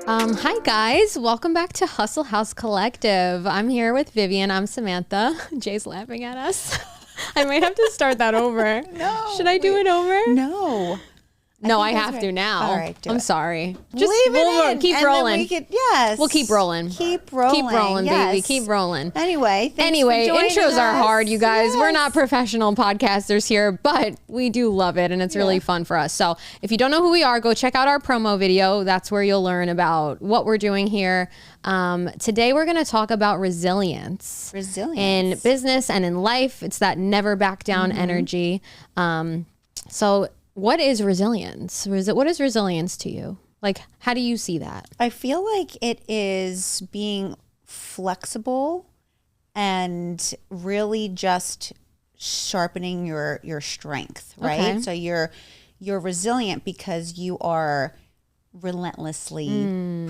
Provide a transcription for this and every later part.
Hi guys, welcome back to Hustle House Collective. I'm here with Vivian. I'm Samantha. Jay's laughing at us. I might have to start that over. No. Should I do it over? No. No, I have to now. All right, I'm sorry. Just leave it in. Keep and rolling. Yes. We'll keep rolling. Keep rolling. Keep rolling, yes. baby. Keep rolling. Anyway, intros are hard, you guys. Yes. We're not professional podcasters here, but we do love it, and it's really fun for us. So if you don't know who we are, go check out our promo video. That's where you'll learn about what we're doing here. Today, we're going to talk about resilience. In business and in life. It's that never back down energy. So what is resilience? What is resilience to you? Like, how do you see that? I feel like it is being flexible and really just sharpening your strength, right? Okay. So you're resilient because you are relentlessly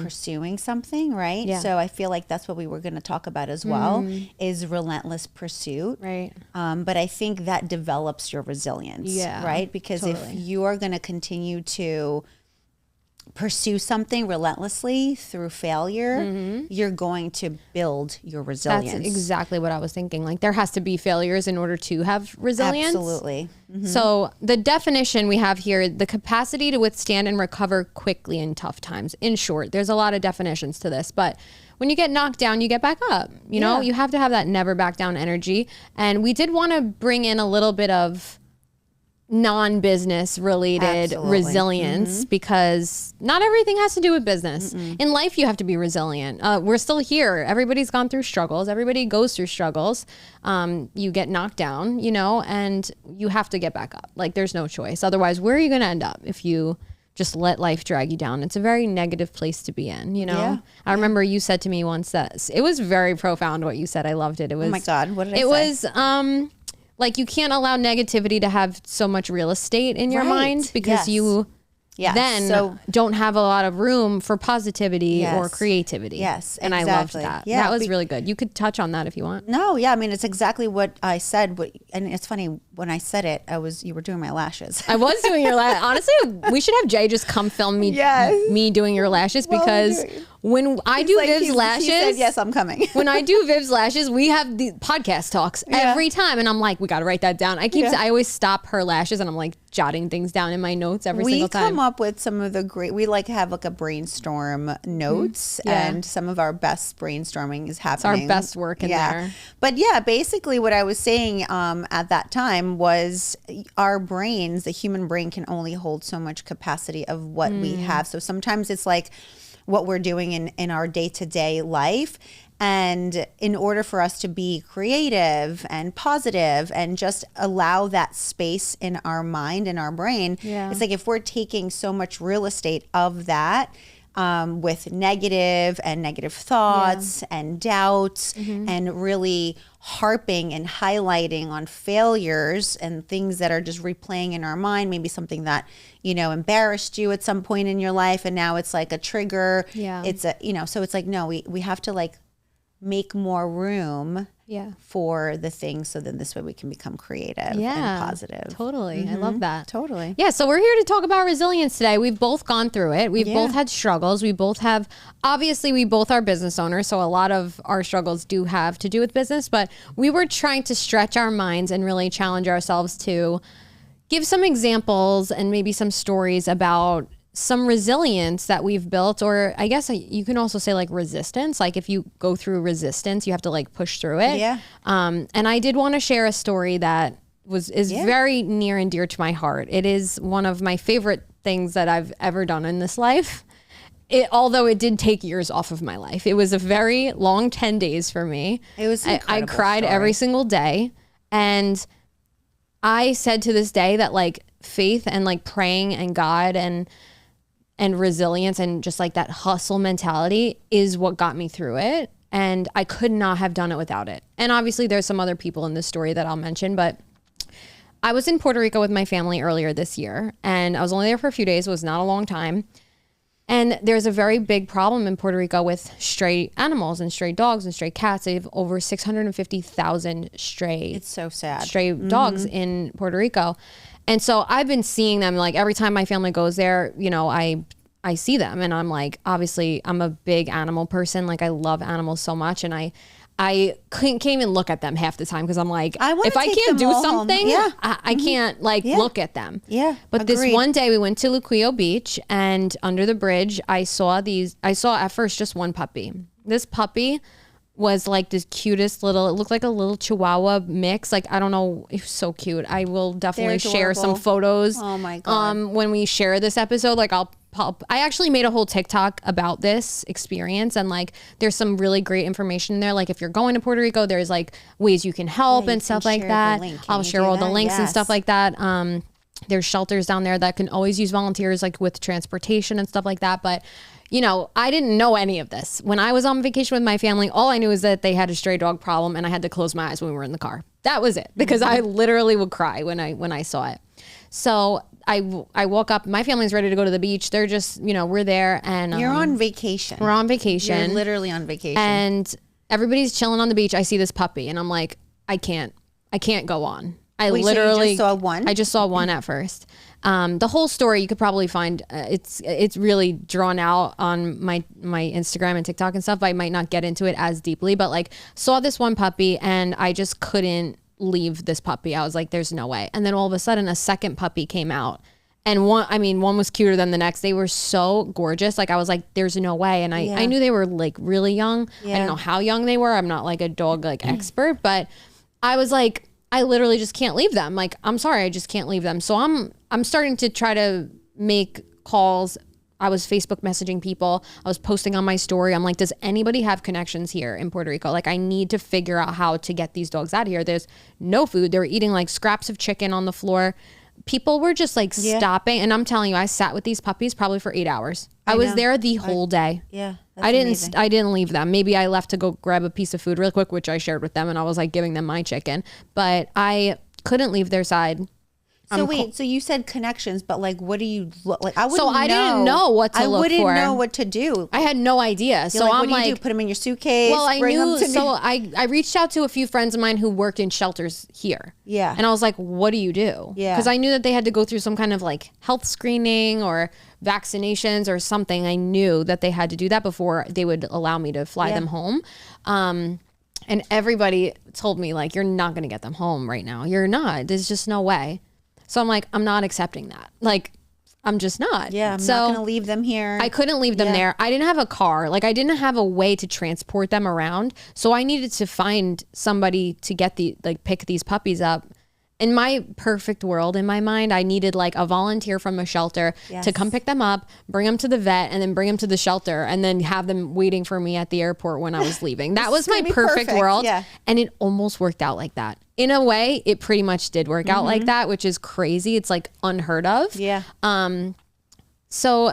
pursuing something, right? Yeah. So I feel like that's what we were going to talk about as well, is relentless pursuit. Right. But I think that develops your resilience, right? Because if you are going to continue to pursue something relentlessly through failure, you're going to build your resilience. That's exactly what I was thinking. Like, there has to be failures in order to have resilience. Absolutely. So the definition we have here, the capacity to withstand and recover quickly in tough times. In short, there's a lot of definitions to this, but when you get knocked down, you get back up. You know, you have to have that never back down energy. And we did want to bring in a little bit of non-business related resilience because not everything has to do with business. In life, you have to be resilient. We're still here. Everybody's gone through struggles. Everybody goes through struggles. You get knocked down, you know, and you have to get back up. Like, there's no choice. Otherwise, where are you going to end up if you just let life drag you down? It's a very negative place to be in, you know? Yeah. I remember you said to me once that it was very profound what you said. I loved it. It was, oh my God, what did I say? It was, like, you can't allow negativity to have so much real estate in your mind because you then don't have a lot of room for positivity or creativity. Yes, and exactly. I loved that. Yeah, that was really good. You could touch on that if you want. No, yeah, I mean, it's exactly what I said. And it's funny, when I said it, you were doing my lashes. I was doing your lashes. Honestly, we should have Jay just come film me, me doing your lashes because when I do Viv's lashes, he said, yes, I'm coming. When I do Viv's lashes, we have the podcast talks every time, and I'm like, we got to write that down. I always stop her lashes, and I'm like jotting things down in my notes every single time. We come up with some of the we like have like a brainstorm notes, and some of our best brainstorming is happening. It's our best work in there. But yeah, basically what I was saying at that time was our brains, the human brain, can only hold so much capacity of what we have. So sometimes it's like what we're doing in our day-to-day life. And in order for us to be creative and positive and just allow that space in our mind and our brain, it's like if we're taking so much real estate of that with negative thoughts and doubts and really harping and highlighting on failures and things that are just replaying in our mind, maybe something that, you know, embarrassed you at some point in your life and now it's like a trigger. It's a, you know, so it's like, no, we have to like make more room for the things so then this way we can become creative and positive. Totally. I love that. Totally. Yeah. So we're here to talk about resilience today. We've both gone through it. We've both had struggles. We both have, obviously we both are business owners. So a lot of our struggles do have to do with business, but we were trying to stretch our minds and really challenge ourselves to give some examples and maybe some stories about some resilience that we've built, or I guess you can also say like resistance. Like if you go through resistance, you have to like push through it. And I did want to share a story that is very near and dear to my heart. It is one of my favorite things that I've ever done in this life. Although it did take years off of my life. It was a very long 10 days for me. It was an incredible I cried every single day. And I said to this day that like faith and like praying and God and resilience and just like that hustle mentality is what got me through it. And I could not have done it without it. And obviously there's some other people in this story that I'll mention, but I was in Puerto Rico with my family earlier this year and I was only there for a few days. It was not a long time. And there's a very big problem in Puerto Rico with stray animals and stray dogs and stray cats. They have over 650,000 It's so sad. Stray dogs in Puerto Rico. And so I've been seeing them like every time my family goes there, you know, I I see them and I'm like, obviously I'm a big animal person. Like I love animals so much. And I can't even look at them half the time because I'm like, if I can't do something, I can't look at them. Yeah. But agreed. this one day we went to Luquillo Beach and under the bridge, I saw at first just one puppy. This puppy was like this cutest little, it looked like a little Chihuahua mix. Like, I don't know. It was so cute. I will definitely share some photos. Oh my God. When we share this episode, like I actually made a whole TikTok about this experience and like there's some really great information there. Like if you're going to Puerto Rico, there's like ways you can help and stuff like that. I'll share all the links and stuff like that. There's shelters down there that can always use volunteers like with transportation and stuff like that. But you know, I didn't know any of this. When I was on vacation with my family, all I knew is that they had a stray dog problem and I had to close my eyes when we were in the car. That was it because I literally would cry when I saw it. So I woke up, my family's ready to go to the beach. They're just, you know, we're there and you're on vacation. We're on vacation. You're literally on vacation. And everybody's chilling on the beach. I see this puppy and I'm like, I can't go on. So you just saw one? I just saw one at first. The whole story you could probably find. It's really drawn out on my Instagram and TikTok and stuff. I might not get into it as deeply, but like saw this one puppy and I just couldn't leave this puppy. I was like, there's no way. And then all of a sudden a second puppy came out. And one was cuter than the next. They were so gorgeous. Like I was like, there's no way. And I knew they were like really young. I don't know how young they were. I'm not like a dog like expert, but I was like, I literally just can't leave them. Like, I'm sorry, I just can't leave them. So I'm starting to try to make calls. I was Facebook messaging people. I was posting on my story. I'm like, does anybody have connections here in Puerto Rico? Like, I need to figure out how to get these dogs out of here. There's no food. They were eating like scraps of chicken on the floor. People were just like stopping. And I'm telling you, I sat with these puppies probably for 8 hours. I was there the whole day. Yeah. I didn't leave them. Maybe I left to go grab a piece of food real quick, which I shared with them. And I was like giving them my chicken, but I couldn't leave their side. So wait, so you said connections, but like, what do you look like? I didn't know what to look for. I wouldn't know what to do. I had no idea. So I'm what do you do? Put them in your suitcase? Well, I knew. So I reached out to a few friends of mine who worked in shelters here. Yeah. And I was like, what do you do? Yeah. Because I knew that they had to go through some kind of like health screening or vaccinations or something. I knew that they had to do that before they would allow me to fly them home. And everybody told me like, you're not going to get them home right now. You're not. There's just no way. So I'm like, I'm not accepting that. Like, I'm just not. Yeah, I'm not going to leave them here. I couldn't leave them there. I didn't have a car. Like, I didn't have a way to transport them around. So I needed to find somebody to pick these puppies up. In my perfect world, in my mind, I needed like a volunteer from a shelter to come pick them up, bring them to the vet, and then bring them to the shelter, and then have them waiting for me at the airport when I was leaving. That was my perfect world. Yeah. And it almost worked out like that. In a way, it pretty much did work out like that, which is crazy. It's like unheard of. Yeah. So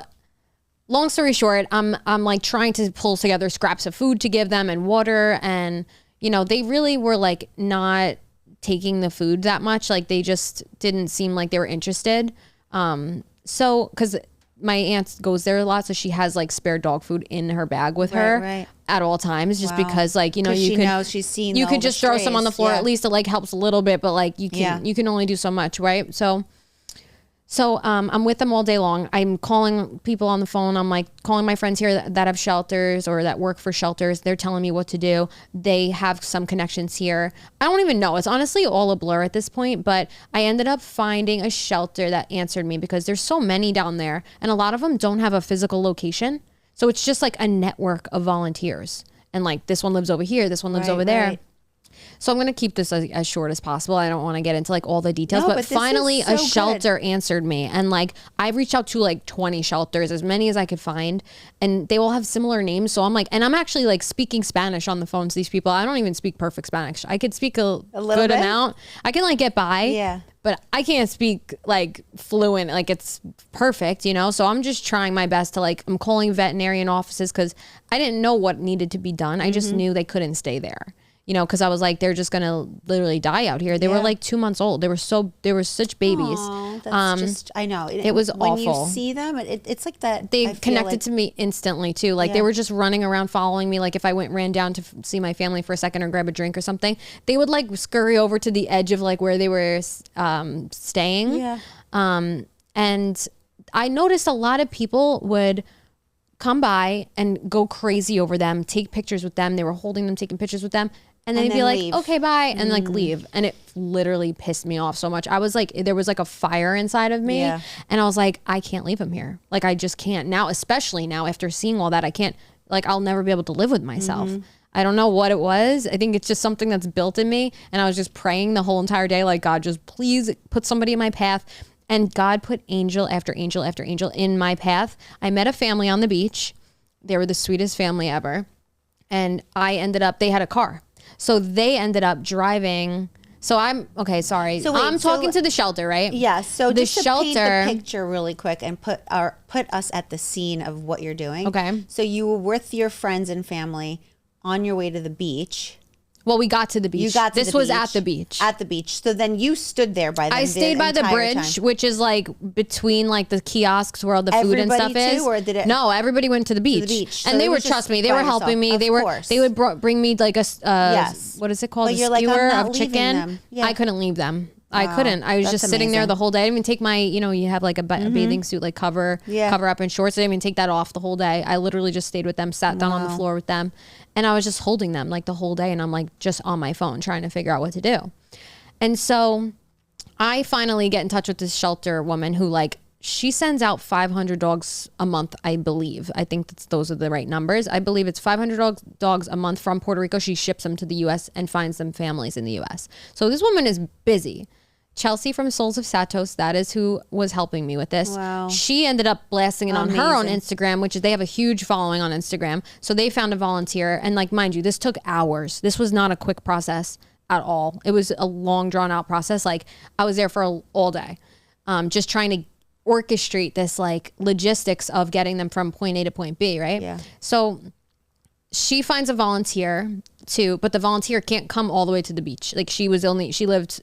long story short, I'm like trying to pull together scraps of food to give them and water, and you know, they really were like not taking the food that much. Like they just didn't seem like they were interested. So because my aunt goes there a lot, so she has like spare dog food in her bag with her at all times, just because like, you know, you knows she's seen you could just throw some on the floor. At least it like helps a little bit, but like you can only do so much, right? So I'm with them all day long. I'm calling people on the phone. I'm like calling my friends here that have shelters or that work for shelters. They're telling me what to do. They have some connections here. I don't even know. It's honestly all a blur at this point, but I ended up finding a shelter that answered me because there's so many down there and a lot of them don't have a physical location. So it's just like a network of volunteers. And like this one lives over here. This one lives over there. Right. So I'm going to keep this as short as possible. I don't want to get into like all the details, but finally a shelter answered me. And like, I reached out to like 20 shelters, as many as I could find, and they all have similar names. So I'm like, and I'm actually like speaking Spanish on the phone to these people. I don't even speak perfect Spanish. I could speak a good amount. I can like get by, but I can't speak like fluent, like it's perfect, you know? So I'm just trying my best to like, I'm calling veterinarian offices because I didn't know what needed to be done. I just knew they couldn't stay there. You know, because I was like, they're just gonna literally die out here. They were like 2 months old. They were such babies. Aww, that's just, I know. It was when awful. When you see them, it's like that. They connected to me instantly too. Like they were just running around following me. Like if I ran down to see my family for a second or grab a drink or something, they would like scurry over to the edge of like where they were staying. Yeah. And I noticed a lot of people would come by and go crazy over them, take pictures with them. They were holding them, taking pictures with them. And then they'd be like, okay, bye. And like leave. And it literally pissed me off so much. I was like, there was like a fire inside of me. Yeah. And I was like, I can't leave him here. Like, I just can't now, especially now after seeing all that, I can't, like, I'll never be able to live with myself. I don't know what it was. I think it's just something that's built in me. And I was just praying the whole entire day, like, God, just please put somebody in my path. And God put angel after angel after angel in my path. I met a family on the beach. They were the sweetest family ever. And I ended up, they had a car. So they ended up driving. So I'm, okay, sorry. So wait, I'm talking to the shelter, right? Yeah. So the just to paint the picture really quick and put us at the scene of what you're doing. Okay. So you were with your friends and family on your way to the beach. Well, we got to the beach. This was at the beach. At the beach. So then you stood there by the I stayed by the bridge, which is like between like the kiosks where all the food and stuff is. Or did it? No, everybody went to the beach. So and they were, trust me, they were helping me. They would bring me like a, what is it called? A skewer of chicken. Yeah. I couldn't leave them. Wow, I couldn't. I was just sitting there the whole day. I didn't even take my, you have like a bathing suit, like cover up and shorts. I didn't even take that off the whole day. I literally just stayed with them, sat down on the floor with them. And I was just holding them like the whole day. And I'm like just on my phone trying to figure out what to do. And so I finally get in touch with this shelter woman who like, she sends out 500 dogs a month, I believe. I think those are the right numbers. I believe it's 500 dogs a month from Puerto Rico. She ships them to the U.S. and finds them families in the U.S. So this woman is busy. Chelsea from Souls of Satos, that is who was helping me with this. Wow. She ended up blasting it on her own Instagram, which is, they have a huge following on Instagram. So they found a volunteer. And like, mind you, this took hours. This was not a quick process at all. It was a long drawn out process. Like I was there for all day, just trying to orchestrate this like logistics of getting them from point A to point B, right? Yeah. So she finds a volunteer but the volunteer can't come all the way to the beach. Like she lived,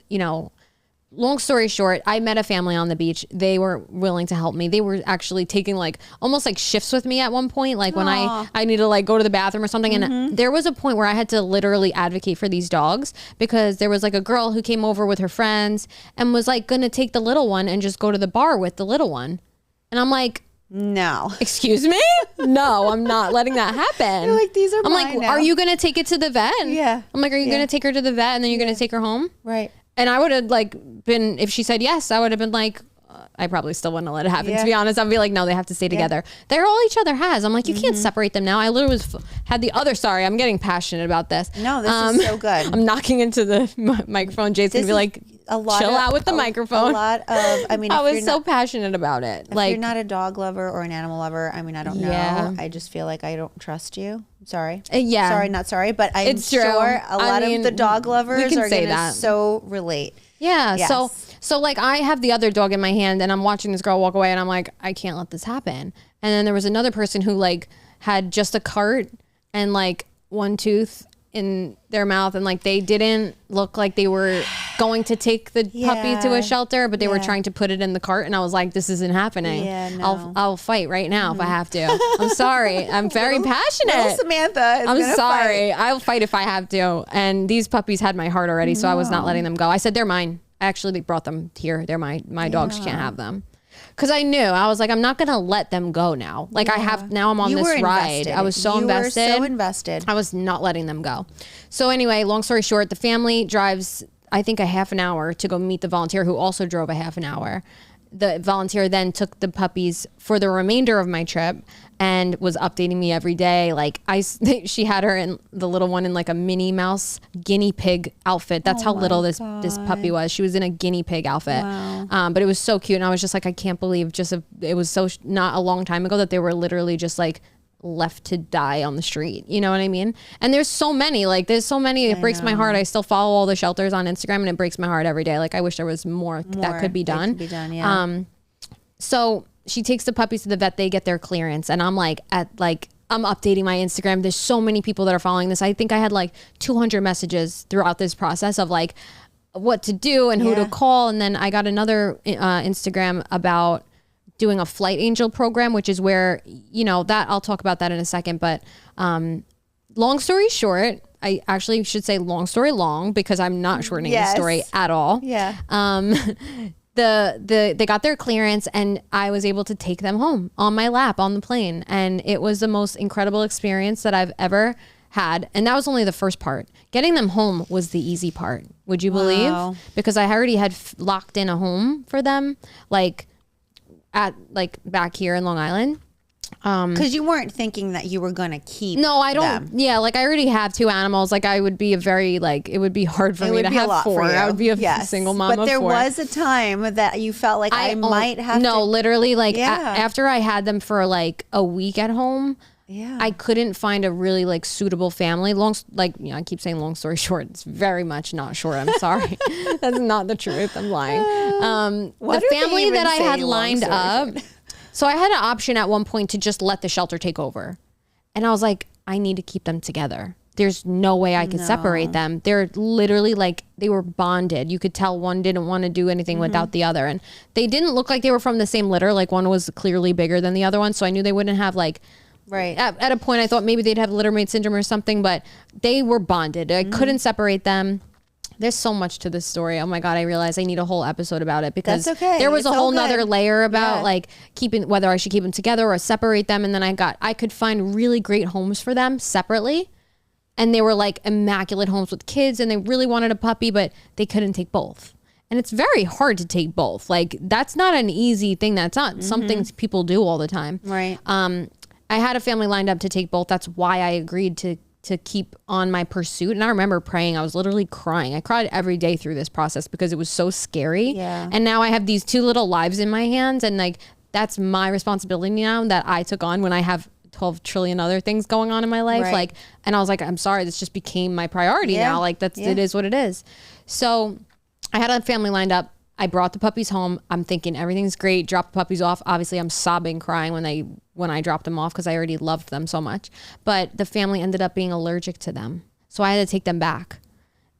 long story short, I met a family on the beach. They were willing to help me. They were actually taking like almost like shifts with me at one point. Like when I need to like go to the bathroom or something. And there was a point where I had to literally advocate for these dogs because there was like a girl who came over with her friends and was like going to take the little one and just go to the bar with the little one. And I'm like, no. Excuse me? No, I'm not letting that happen. You're like, these are I'm like, now. Are you going to take it to the vet? Yeah. I'm like, are you going to take her to the vet and then you're going to take her home? Right. And I would have like been, if she said yes, I would have been like, I probably still wouldn't have let it happen. To be honest, I'd be like, no, they have to stay together. They're all each other has. I'm like, you can't separate them now. I literally had the other, sorry, I'm getting passionate about this. No, this is so good. I'm knocking into the microphone. Jay's going to be like, chill out with the microphone. I was so passionate about it. If you're not a dog lover or an animal lover, I mean, I don't know. I just feel like I don't trust you. Sorry. Sorry, not sorry, but I'm sure a lot of the dog lovers are going to so relate. Yeah. Yes. So like I have the other dog in my hand and I'm watching this girl walk away and I'm like, I can't let this happen. And then there was another person who like had just a cart and like one tooth in their mouth and like they didn't look like they were going to take the puppy to a shelter, but they were trying to put it in the cart and I was like, this isn't happening. I'll fight right now if I have to. I'm sorry. I'm very passionate. Little Samantha is I'm sorry. I'll fight if I have to. And these puppies had my heart already, so I was not letting them go. I said, they're mine. I actually brought them here. They're my dogs. She can't have them. Because I knew, I was like, I'm not going to let them go now. Like I have, now I'm on this ride. I was so invested. You were so invested. I was not letting them go. So anyway, long story short, the family drives, I think, a half an hour to go meet the volunteer who also drove a half an hour. The volunteer then took the puppies for the remainder of my trip and was updating me every day. Like she had her in the little one in like a Minnie Mouse guinea pig outfit. That's how little this puppy was. She was in a guinea pig outfit. Wow. But it was so cute. And I was just like, I can't believe it was so not a long time ago that they were literally just like left to die on the street. You know what I mean? And there's so many, it breaks my heart. I still follow all the shelters on Instagram and it breaks my heart every day. Like I wish there was more that could be done. So she takes the puppies to the vet, they get their clearance. And I'm like, I'm updating my Instagram. There's so many people that are following this. I think I had like 200 messages throughout this process of like what to do and who to call. And then I got another Instagram about doing a flight angel program, which is where, that I'll talk about that in a second. But long story short, I actually should say long story long because I'm not shortening the story at all. Yeah. they got their clearance, and I was able to take them home on my lap on the plane. And it was the most incredible experience that I've ever had. And that was only the first part. Getting them home was the easy part. Would you believe? Because I already had locked in a home for them, like back here in Long Island. Because you weren't thinking that you were going to keep I don't them. Yeah, like I already have 2 animals. Like I would be it would be hard for me to have 4. I would be a single mom but of 4. There was a time that you felt like I might have to. Literally, like after I had them for like a week at home, I couldn't find a really like suitable family. I keep saying long story short, it's very much not short. I'm sorry. That's not the truth. I'm lying. The family that I had lined up. So I had an option at one point to just let the shelter take over. And I was like, I need to keep them together. There's no way I could separate them. They're literally like, they were bonded. You could tell one didn't want to do anything without the other. And they didn't look like they were from the same litter. Like one was clearly bigger than the other one. So I knew they wouldn't have like, at a point I thought maybe they'd have littermate syndrome or something, but they were bonded. I couldn't separate them. There's so much to this story. Oh my God, I realize I need a whole episode about it because there was a whole nother layer about like whether I should keep them together or separate them. And then I could find really great homes for them separately. And they were like immaculate homes with kids, and they really wanted a puppy, but they couldn't take both. And it's very hard to take both. Like that's not an easy thing. That's not something people do all the time. Right. I had a family lined up to take both. That's why I agreed to keep on my pursuit. And I remember praying. I was literally crying. I cried every day through this process because it was so scary. Yeah. And now I have these 2 little lives in my hands, and like that's my responsibility now that I took on when I have 12 trillion other things going on in my life. Like, and I was like, I'm sorry, this just became my priority now. Like it is what it is. So I had a family lined up. I brought the puppies home. I'm thinking everything's great. Dropped the puppies off. Obviously, I'm sobbing, crying when I dropped them off because I already loved them so much. But the family ended up being allergic to them. So I had to take them back.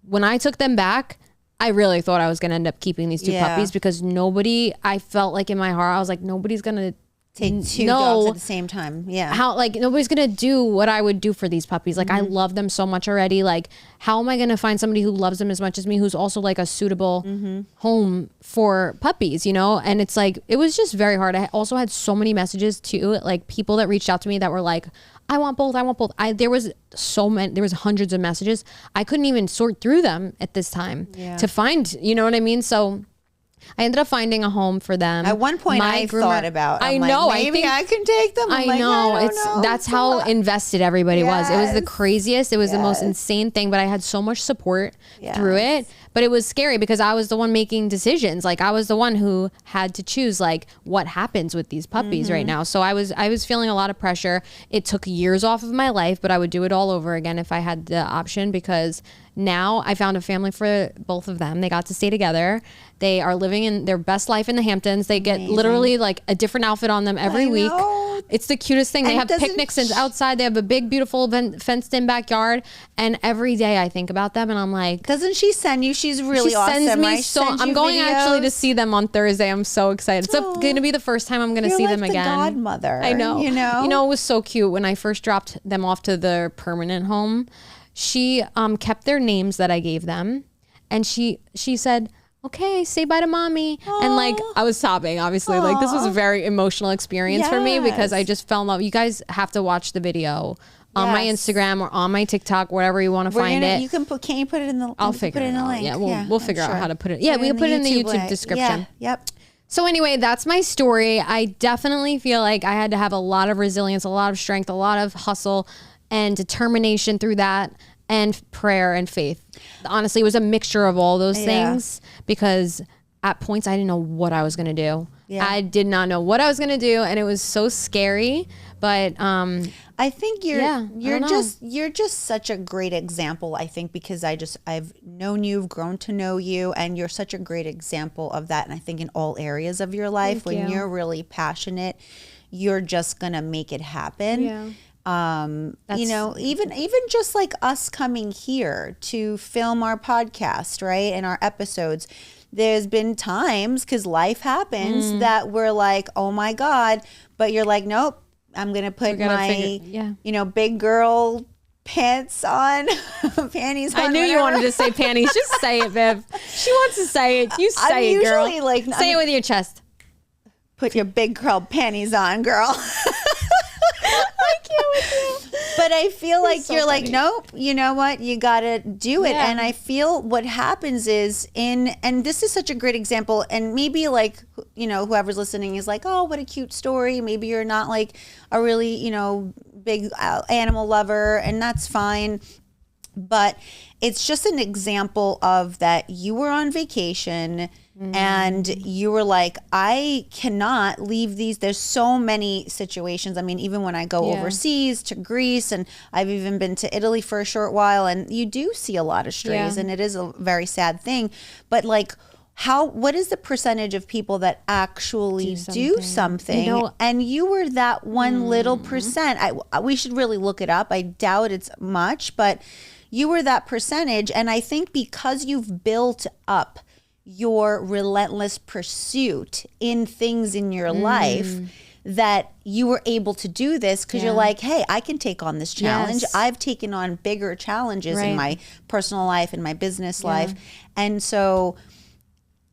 When I took them back, I really thought I was going to end up keeping these 2 puppies because I felt like in my heart, I was like, nobody's going to take 2 dogs at the same time. Yeah. Nobody's going to do what I would do for these puppies. Like I love them so much already. Like how am I going to find somebody who loves them as much as me, who's also like a suitable home for puppies, And it's like, it was just very hard. I also had so many messages too, like people that reached out to me that were like, I want both. There was hundreds of messages. I couldn't even sort through them at this time to find, you know what I mean? So I ended up finding a home for them. At one point, I thought about. I know. Maybe I can take them. I know. That's how invested everybody was. It was the craziest. It was the most insane thing. But I had so much support through it. But it was scary because I was the one making decisions. Like I was the one who had to choose like what happens with these puppies right now. So I was feeling a lot of pressure. It took years off of my life, but I would do it all over again if I had the option because now I found a family for both of them. They got to stay together. They are living in their best life in the Hamptons. They get literally like a different outfit on them every week. It's the cutest thing. They have picnics outside. They have a big, beautiful fenced in backyard. And every day I think about them and I'm like, doesn't she send you? She's really awesome. Sends me right? so. I'm going actually to see them on Thursday. I'm so excited. It's going to be the first time I'm going to see them again. Godmother. I know. You know, it was so cute when I first dropped them off to their permanent home. She kept their names that I gave them, and she said, okay, say bye to mommy. Aww. And like I was sobbing, obviously. Aww. Like this was a very emotional experience for me because I just fell in love. You guys have to watch the video on my Instagram or on my TikTok, wherever you want to find it. You can put. Can you put it in the? I'll figure it out. Link? Yeah, we'll figure out how to put it. Yeah, we'll put it in the YouTube description. Yeah. Yep. So anyway, that's my story. I definitely feel like I had to have a lot of resilience, a lot of strength, a lot of hustle and determination through that, and prayer and faith. Honestly, it was a mixture of all those things because at points I didn't know what I was going to do. Yeah. I did not know what I was going to do, and it was so scary. But I think you're just such a great example. I think because I've known you, grown to know you, and you're such a great example of that. And I think in all areas of your life, when you're really passionate, you're just gonna make it happen. Yeah. Even just like us coming here to film our podcast, right? And our episodes, there's been times, because life happens, that we're like, oh my God, but you're like, nope, I'm going to put my, big girl pants on, panties on. I knew you wanted to say panties. Just say it, Viv. She wants to say it. You say it, girl. Say it with your chest. Put your big girl panties on, girl. I can't with you. But I feel like so you're funny. Like, nope, you know what? You got to do it. Yeah. And I feel what happens is and this is such a great example. And maybe like, you know, whoever's listening is like, oh, what a cute story. Maybe you're not like a really, you know, big animal lover, and that's fine. But it's just an example of that you were on vacation and you were like, I cannot leave these. There's so many situations. I mean, even when I go overseas to Greece, and I've even been to Italy for a short while, and you do see a lot of strays, and it is a very sad thing. But like, what is the percentage of people that actually do something? You know, and you were that one little percent. We should really look it up. I doubt it's much, but you were that percentage. And I think because you've built up your relentless pursuit in things in your life, that you were able to do this because you're like, hey, I can take on this challenge. Yes. I've taken on bigger challenges in my personal life and my business life. And so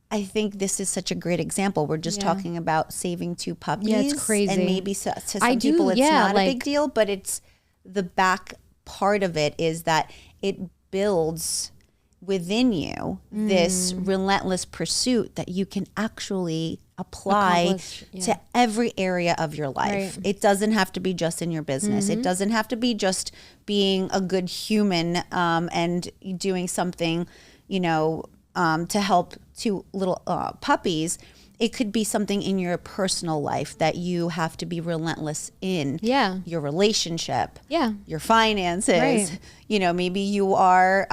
I think this is such a great example. We're just talking about saving 2 puppies. Yeah, it's crazy. And maybe to some people it's not a big deal, but it's the back part of it is that it builds within you this relentless pursuit that you can actually apply to every area of your life. Right. It doesn't have to be just in your business. It doesn't have to be just being a good human and doing something, you know, to help 2 little puppies. It could be something in your personal life that you have to be relentless in. Yeah. Your relationship. Yeah. Your finances. Right. You know, maybe you are,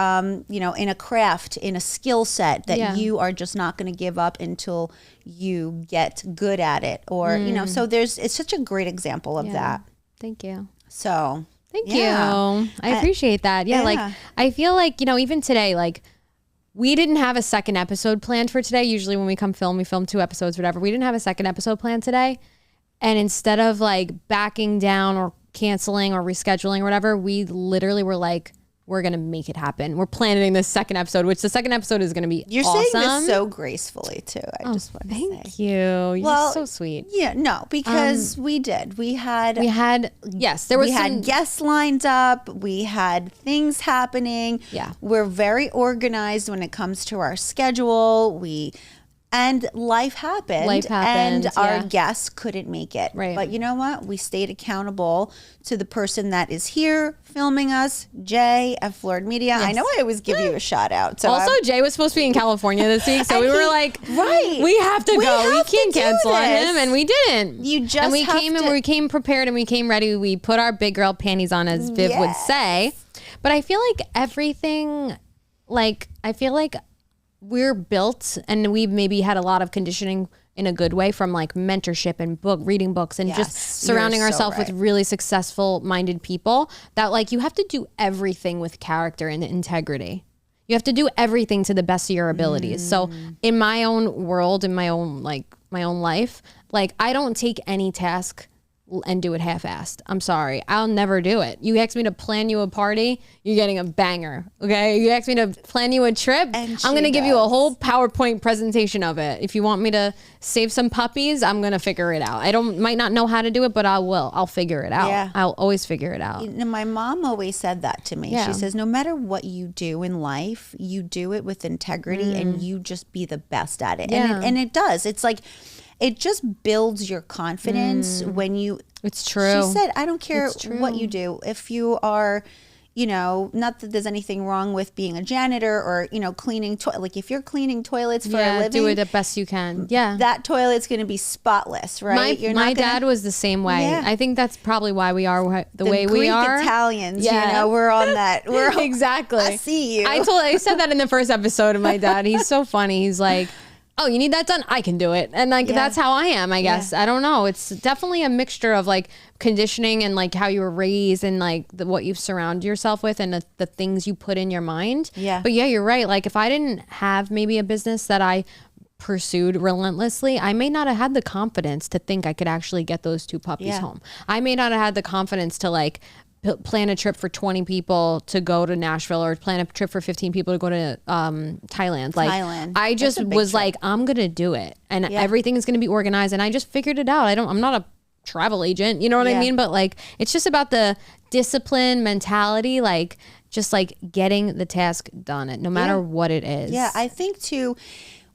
you know, in a craft, in a skill set that you are just not going to give up until you get good at it. Or, you know, so it's such a great example of that. Thank you. So. Thank you. I appreciate that. Yeah. Like, I feel like, you know, even today, like, we didn't have a second episode planned for today. Usually when we film 2 episodes, whatever. We didn't have a second episode planned today. And instead of like backing down or canceling or rescheduling or whatever, we literally were like, we're going to make it happen. We're planning this second episode, which the second episode is going to be You're awesome. Saying this so gracefully too. I just want to say. Thank you. You're so sweet. Yeah, no, because we did. We had guests lined up. We had things happening. Yeah. We're very organized when it comes to our schedule. And life happened. And our guests couldn't make it. Right. But you know what? We stayed accountable to the person that is here filming us, Jay at Florida Media. Yes. I know I always give you a shout out. So also, Jay was supposed to be in California this week, so we were like, we have to go. We can't cancel on him, and we didn't. And we came prepared, and we came ready. We put our big girl panties on, as Viv would say. But I feel like everything, we're built, and we've maybe had a lot of conditioning in a good way from like mentorship and reading books and just surrounding ourselves with really successful minded people, that like you have to do everything with character and integrity. You have to do everything to the best of your abilities. So in my own world, in my own life, like I don't take any task and do it half-assed. I'm sorry. I'll never do it. You ask me to plan you a party, you're getting a banger. Okay. You ask me to plan you a trip, I'm going to give you a whole PowerPoint presentation of it. If you want me to save some puppies, I'm going to figure it out. Might not know how to do it, but I will. I'll figure it out. Yeah. I'll always figure it out. You know, my mom always said that to me. Yeah. She says, no matter what you do in life, you do it with integrity and you just be the best at it. Yeah. And it does. It's like, it just builds your confidence when you... It's true. She said, I don't care what you do. If you are, you know, not that there's anything wrong with being a janitor or, you know, cleaning... like if you're cleaning toilets for a living... do it the best you can. Yeah. That toilet's going to be spotless, right? My dad was the same way. Yeah. I think that's probably why we are the way we are. Italians, you know, we're on that. Exactly. I see you. I said that in the first episode of my dad. He's so funny. He's like... oh, you need that done? I can do it. And like, that's how I am, I guess. I don't know. It's definitely a mixture of like conditioning and like how you were raised and like what you surround yourself with and the things you put in your mind. Yeah. But yeah, you're right. Like if I didn't have maybe a business that I pursued relentlessly, I may not have had the confidence to think I could actually get those 2 puppies home. I may not have had the confidence to like plan a trip for 20 people to go to Nashville or plan a trip for 15 people to go to Thailand. Like I just was like, I'm going to do it and everything is going to be organized. And I just figured it out. I'm not a travel agent, you know what I mean? But like, it's just about the discipline mentality, like just like getting the task done, no matter what it is. Yeah. I think too,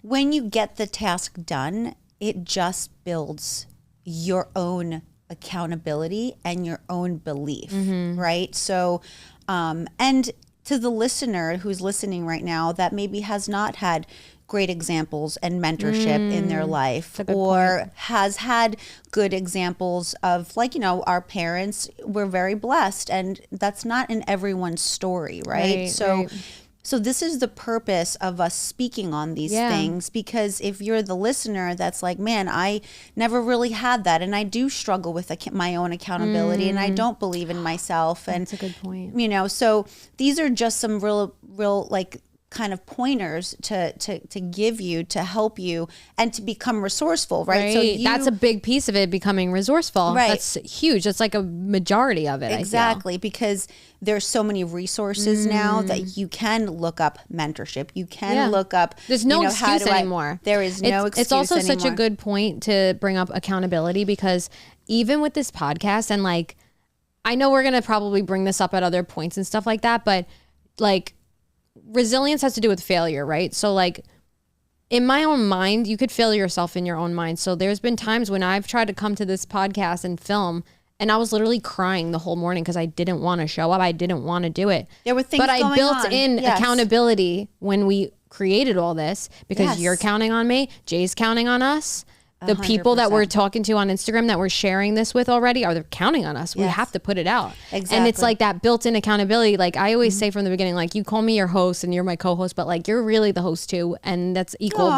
when you get the task done, it just builds your own accountability and your own belief, right? So, and to the listener who's listening right now that maybe has not had great examples and mentorship in their life, or has had good examples of, like, you know, our parents were very blessed, and that's not in everyone's story, right? So this is the purpose of us speaking on these things, because if you're the listener that's like, man, I never really had that, and I do struggle with my own accountability, and I don't believe in myself. And that's a good point. You know, so these are just some real like kind of pointers to give you, to help you, and to become resourceful, right? So that's a big piece of it, becoming resourceful. Right. That's huge. That's like a majority of it. Exactly, because there's so many resources now that you can look up mentorship. You can look up. There's no excuse anymore. There is no excuse. It's also such a good point to bring up accountability, because even with this podcast, and like, I know we're going to probably bring this up at other points and stuff like that, but like, resilience has to do with failure, right? So like, in my own mind, you could fail yourself in your own mind. So there's been times when I've tried to come to this podcast and film, and I was literally crying the whole morning because I didn't want to show up. I didn't want to do it. There were things going on. But I built in accountability when we created all this, because you're counting on me, Jay's counting on us. The 100%. People that we're talking to on Instagram that we're sharing this with already are counting on us. We have to put it out. Exactly. And it's like that built-in accountability. Like I always say from the beginning, like, you call me your host and you're my co-host, but like, you're really the host too. And that's equal.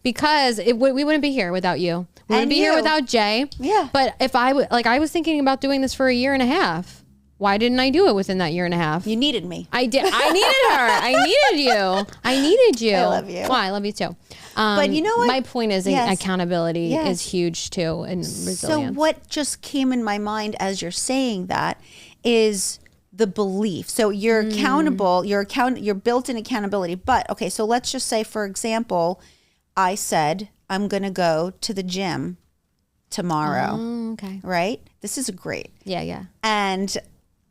Because we wouldn't be here without you. We wouldn't be here without Jay. Yeah. But if I was thinking about doing this for a year and a half. Why didn't I do it within that year and a half? You needed me. I did. I needed her. I needed you. I needed you. I love you. Well, I love you too. But you know what? My point is accountability is huge too, and resilience. So what just came in my mind as you're saying that is the belief. So you're accountable. You're built in accountability. But okay, so let's just say, for example, I said I'm going to go to the gym tomorrow. Oh, okay. Right? This is great. Yeah. And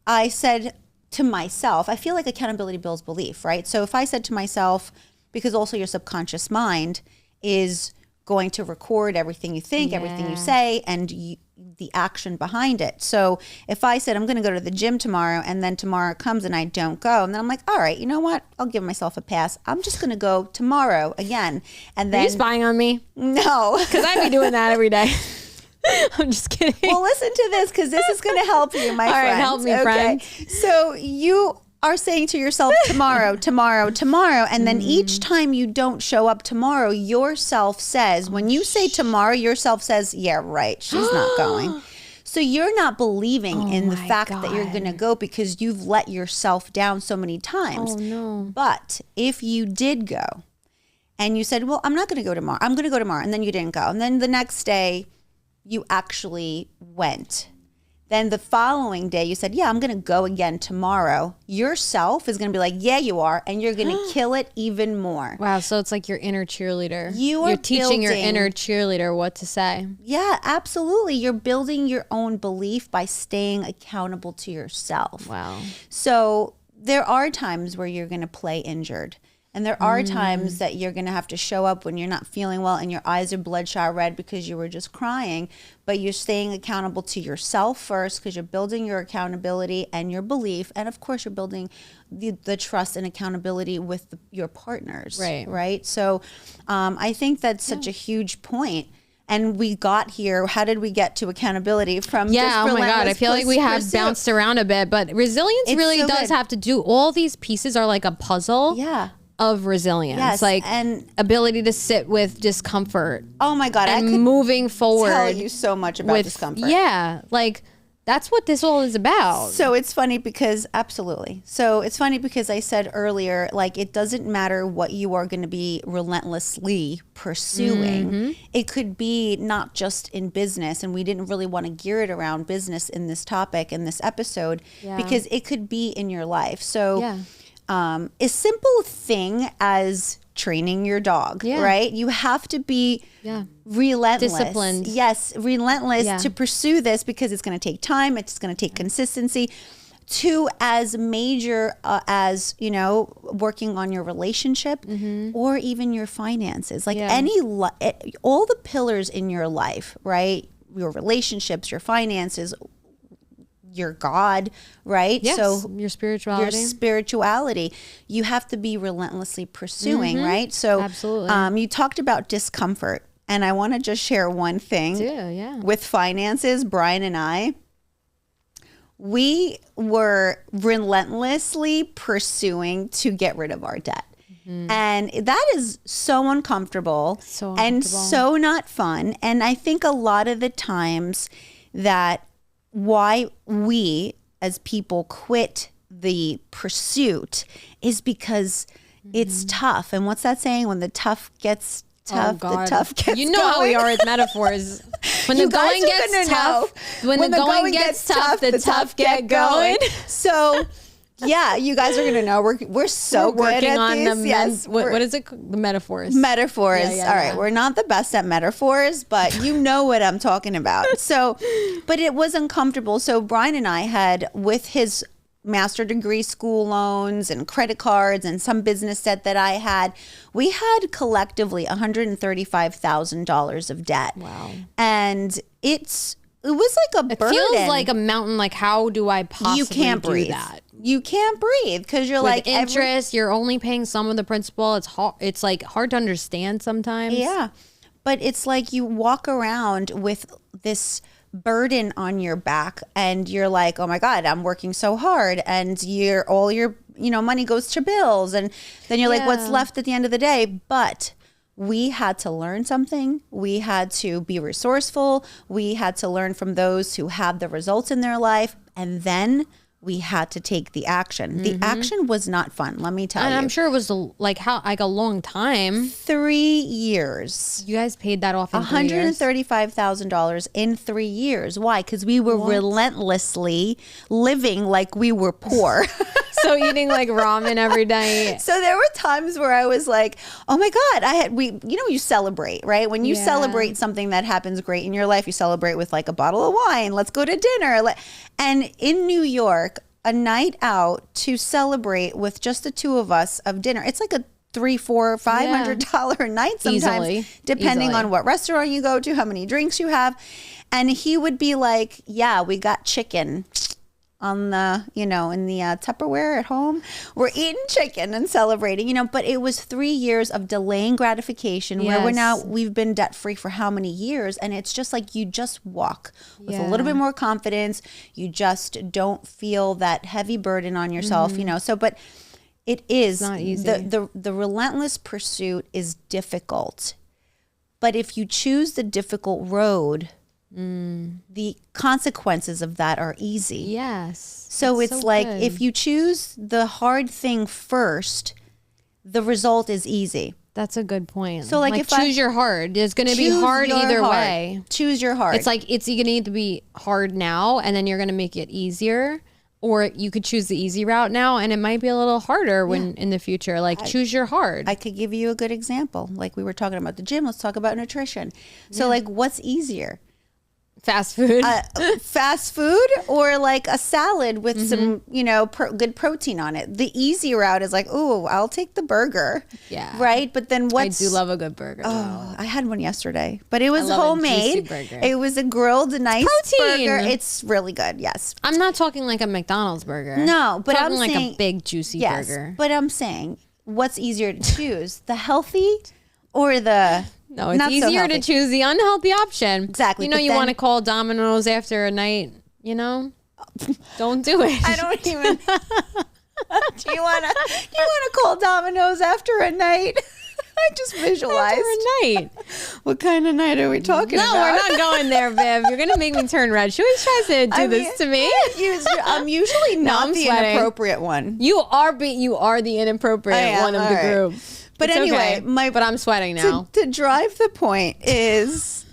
I said to myself, I feel like accountability builds belief, right? So if I said to myself, because also your subconscious mind is going to record everything you think, everything you say, and the action behind it. So if I said, I'm going to go to the gym tomorrow, and then tomorrow comes and I don't go, and then I'm like, all right, you know what? I'll give myself a pass. I'm just going to go tomorrow again. And then, are you spying on me? No. Because I'd be doing that every day. I'm just kidding. Well, listen to this, because this is going to help you, my friend. All right, help me, friend. So you are saying to yourself, tomorrow, and then each time you don't show up tomorrow, yourself says, when you say tomorrow, yourself says, yeah, right, she's not going. So you're not believing in the fact that you're going to go, because you've let yourself down so many times. Oh, no. But if you did go and you said, well, I'm not going to go tomorrow, I'm going to go tomorrow, and then you didn't go, and then the next day you actually went. Then the following day you said, yeah, I'm going to go again tomorrow. Yourself is going to be like, yeah, you are. And you're going to kill it even more. Wow. So it's like your inner cheerleader. You're teaching your inner cheerleader what to say. Yeah, absolutely. You're building your own belief by staying accountable to yourself. Wow. So there are times where you're going to play injured. And there are times that you're going to have to show up when you're not feeling well and your eyes are bloodshot red because you were just crying. But you're staying accountable to yourself first, because you're building your accountability and your belief. And of course, you're building the trust and accountability with your partners. Right. So I think that's such a huge point. And we got here. How did we get to accountability from? Yeah, oh my God. I feel like we have bounced around a bit, but resilience really does have to do, all these pieces are like a puzzle. Yeah. Of resilience, and ability to sit with discomfort. Oh my God, and moving forward. Tell you so much about discomfort. Yeah, like That's what this all is about. So it's funny because absolutely. So it's funny because I said earlier, like, it doesn't matter what you are going to be relentlessly pursuing. It could be not just in business, and we didn't really want to gear it around business in this topic, in this episode, because it could be in your life. So a simple thing as training your dog, right? You have to be relentless. Disciplined. Yes, relentless to pursue this, because it's going to take time. It's going to take consistency. To as major as, you know, working on your relationship or even your finances. Like all the pillars in your life, right? Your relationships, your finances, your God, right? Yes, so your spirituality. You have to be relentlessly pursuing, right? So absolutely. You talked about discomfort, and I want to just share one thing with finances. Brian and I, we were relentlessly pursuing to get rid of our debt. And that is so uncomfortable and so not fun. And I think a lot of the times that why we as people quit the pursuit is because it's tough. And what's that saying? When the tough gets tough, the tough gets You know going. how we are with metaphors. When the going gets tough, when the going gets tough, the tough get going. So yeah, you guys are gonna know we're so good working at on these. yes, what is it? The metaphors. Metaphors. All right, we're not the best at metaphors, but you know what I'm talking about. So, but it was uncomfortable. So Brian and I had, with his master degree school loans and credit cards and some business debt that I had, we had collectively $135,000 of debt. Wow. And it was like a burden. It feels like a mountain. Like, how do I possibly do that? You can't breathe because you're like interest. You're only paying some of the principal. It's hard. It's like hard to understand sometimes. Yeah, but it's like you walk around with this burden on your back, and you're like, oh my God, I'm working so hard, and all your money goes to bills, and then you're like, what's left at the end of the day? But we had to learn something. We had to be resourceful. We had to learn from those who had the results in their life, and then we had to take the action. The action was not fun, let me tell you. And I'm sure it was like a long time. 3 years. You guys paid that off in 3 years? $135,000 in 3 years. Why? Because we were relentlessly living like we were poor. So eating like ramen every night. So there were times where I was like, oh my God, you celebrate, right? When you celebrate something that happens great in your life, you celebrate with like a bottle of wine. Let's go to dinner. And in New York, a night out to celebrate with just the two of us of dinner, it's like a $300, $400, $500 a night sometimes, depending on what restaurant you go to, how many drinks you have. And he would be like, yeah, we got chicken on the, in the Tupperware at home. We're eating chicken and celebrating, but it was 3 years of delaying gratification where we've been debt free for how many years. And it's just like, you just walk with a little bit more confidence. You just don't feel that heavy burden on yourself, so, but it is not easy. The relentless pursuit is difficult, but if you choose the difficult road, the consequences of that are easy. Yes. So it's so like, if you choose the hard thing first, the result is easy. That's a good point. So like if choose your hard. It's going to be hard either way. Choose your hard. It's like, it's going to need to be hard now, and then you're going to make it easier. Or you could choose the easy route now, and it might be a little harder when in the future. Like, choose your hard. I could give you a good example. Like we were talking about the gym. Let's talk about nutrition. So like, what's easier? Fast food. Fast food, or like a salad with some, good protein on it. The easy route is like, ooh, I'll take the burger. Yeah. Right? But then I do love a good burger. Oh, I had one yesterday, but it was homemade. It was a grilled, nice protein. burger. It's really good. Yes. I'm not talking like a McDonald's burger. No, but I'm saying, like a big, juicy burger. But I'm saying, what's easier to choose? The healthy or the... No, it's easier to choose the unhealthy option. Exactly. You want to call Domino's after a night, Don't do it. I don't even... Do you want to call Domino's after a night? I just visualized. a night. What kind of night are we talking about? No, we're not going there, Viv. You're going to make me turn red. She always tries to do this to me. I'm usually not I'm the sweating. inappropriate one. You are the inappropriate one of the group. But It's anyway, okay. But I'm sweating now. To drive the point is,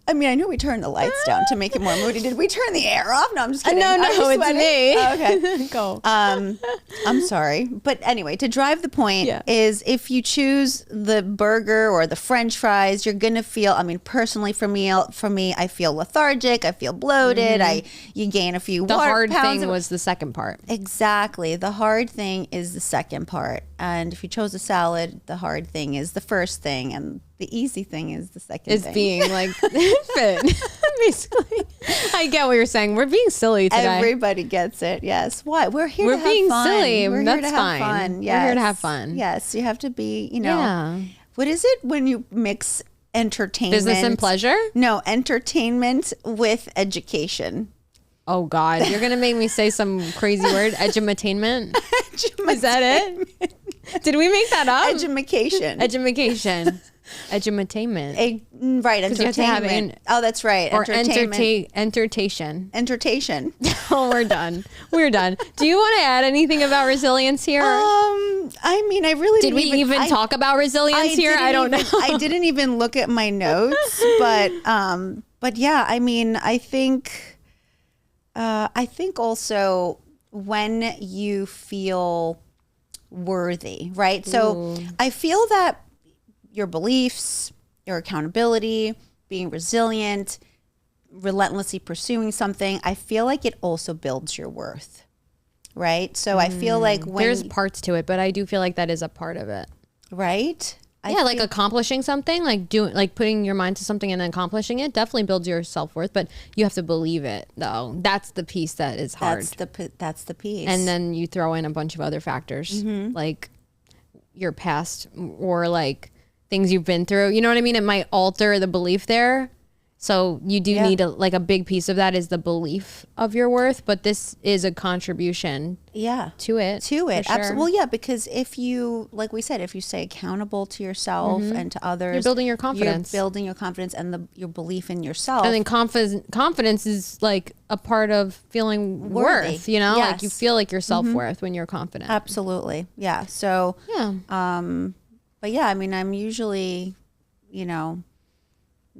I mean, I know we turned the lights down to make it more moody. Did we turn the air off? No, I'm just kidding. No, it's me. Oh, okay. Go. I'm sorry. But anyway, to drive the point is if you choose the burger or the French fries, you're going to feel, I mean, personally for me, I feel lethargic. I feel bloated. You gain a few The hard pounds thing was the second part. Exactly. The hard thing is the second part. And if you chose a salad, the hard thing is the first thing. And the easy thing is the second Is thing. being like fit, basically. I get what you're saying. We're being silly today. Everybody gets it. Yes. Why? We're here to have being fun. silly. We're That's here to fine. have fun. We're here to have fun. Yes. You have to be, you know, Yeah. what is it when you mix entertainment? Business and pleasure? No, entertainment with education. Oh God, you're gonna make me say some crazy word. Edumatainment. Is that it? Did we make that up? Edumacation. Edumacation. Edumatainment. Right, you have to have entertainment. Oh, that's right. Or Entertainment. entertation. Entertation. Oh, we're done. We're done. Do you want to add anything about resilience here? I mean, I really Did we even talk about resilience here? I don't know. I didn't even look at my notes, but yeah, I mean, I think also when you feel worthy, right? So I feel that your beliefs, your accountability, being resilient, relentlessly pursuing something, I feel like it also builds your worth, right? So I feel like when There's parts to it, but I do feel like that is a part of it. right? Like accomplishing something, like putting your mind to something and then accomplishing it definitely builds your self-worth, but you have to believe it though. That's the piece that is hard. That's the piece. And then you throw in a bunch of other factors like your past or like things you've been through. You know what I mean? It might alter the belief there. So you do need a big piece of that is the belief of your worth, but this is a contribution to it. Absolutely. Well, yeah, because if you, like we said, if you stay accountable to yourself and to others, You're building your confidence. You're building your confidence and your belief in yourself. And then confidence is like a part of feeling worth, you know? Like you feel like your self-worth when you're confident. Absolutely. Yeah. So, but yeah, I mean, I'm usually, you know,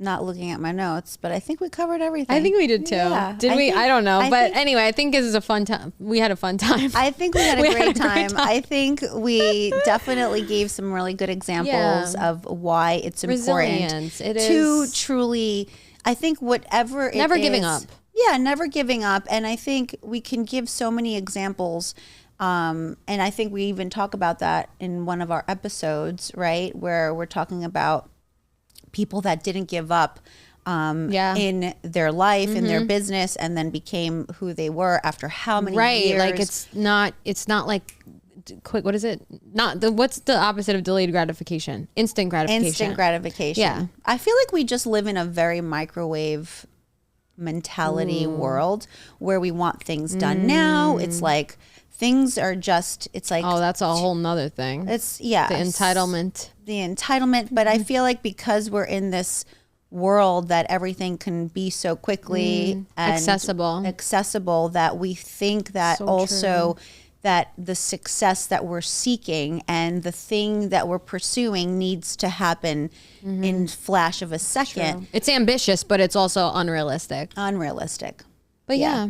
not looking at my notes, but I think we covered everything. I think we did too. Yeah, did we? I don't know. But anyway, I think this is a fun time. We had a fun time. I think we had a great time. I think we definitely gave some really good examples of why it's important Resilience. It to is. Truly, I think whatever it Never is, giving up. Yeah, never giving up. And I think we can give so many examples. And I think we even talk about that in one of our episodes, right? Where we're talking about people that didn't give up in their life, in their business, and then became who they were after how many years. Like it's not like quick. What is it? What's the opposite of delayed gratification? Instant gratification. Instant gratification. Yeah. I feel like we just live in a very microwave mentality world where we want things done now. It's like things are just, it's like, oh, that's a whole nother thing. It's the entitlement. But I feel like because we're in this world that everything can be so quickly and accessible that we think that that the success that we're seeking and the thing that we're pursuing needs to happen in flash of a second. It's ambitious, but it's also unrealistic. But yeah.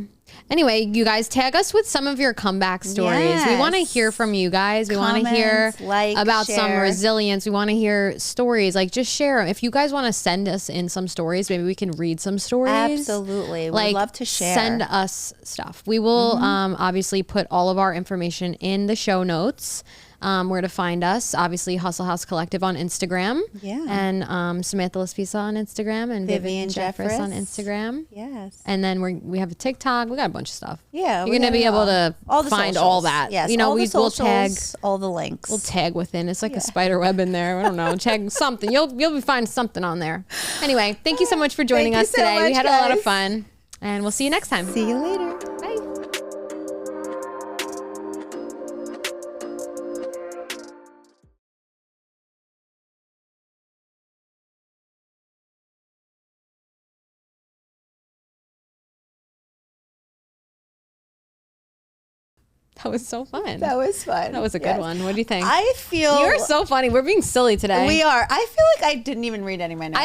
Anyway, you guys tag us with some of your comeback stories. Yes. We want to hear from you guys. We want to hear about some resilience. We want to hear stories. Like just share them. If you guys want to send us in some stories, maybe we can read some stories. Absolutely. We'd love to share. Send us stuff. We will obviously put all of our information in the show notes. Where to find us, obviously Hustle House Collective on Instagram, and Samantha Laspisa on Instagram, and Vivian Jeffress on Instagram. Yes, and then we have a TikTok. We got a bunch of stuff. Yeah, you're gonna be able to find all that. Yes, you know, we'll tag all the links. We'll tag within. It's like a spider web in there. I don't know. Tag something. You'll be finding something on there. Anyway, thank you so much for joining us today. We had a lot of fun, and we'll see you next time. See you later. That was so fun. That was fun. That was a good one. What do you think? I feel you're so funny. We're being silly today. we are. I feel like I didn't even read any of my notes.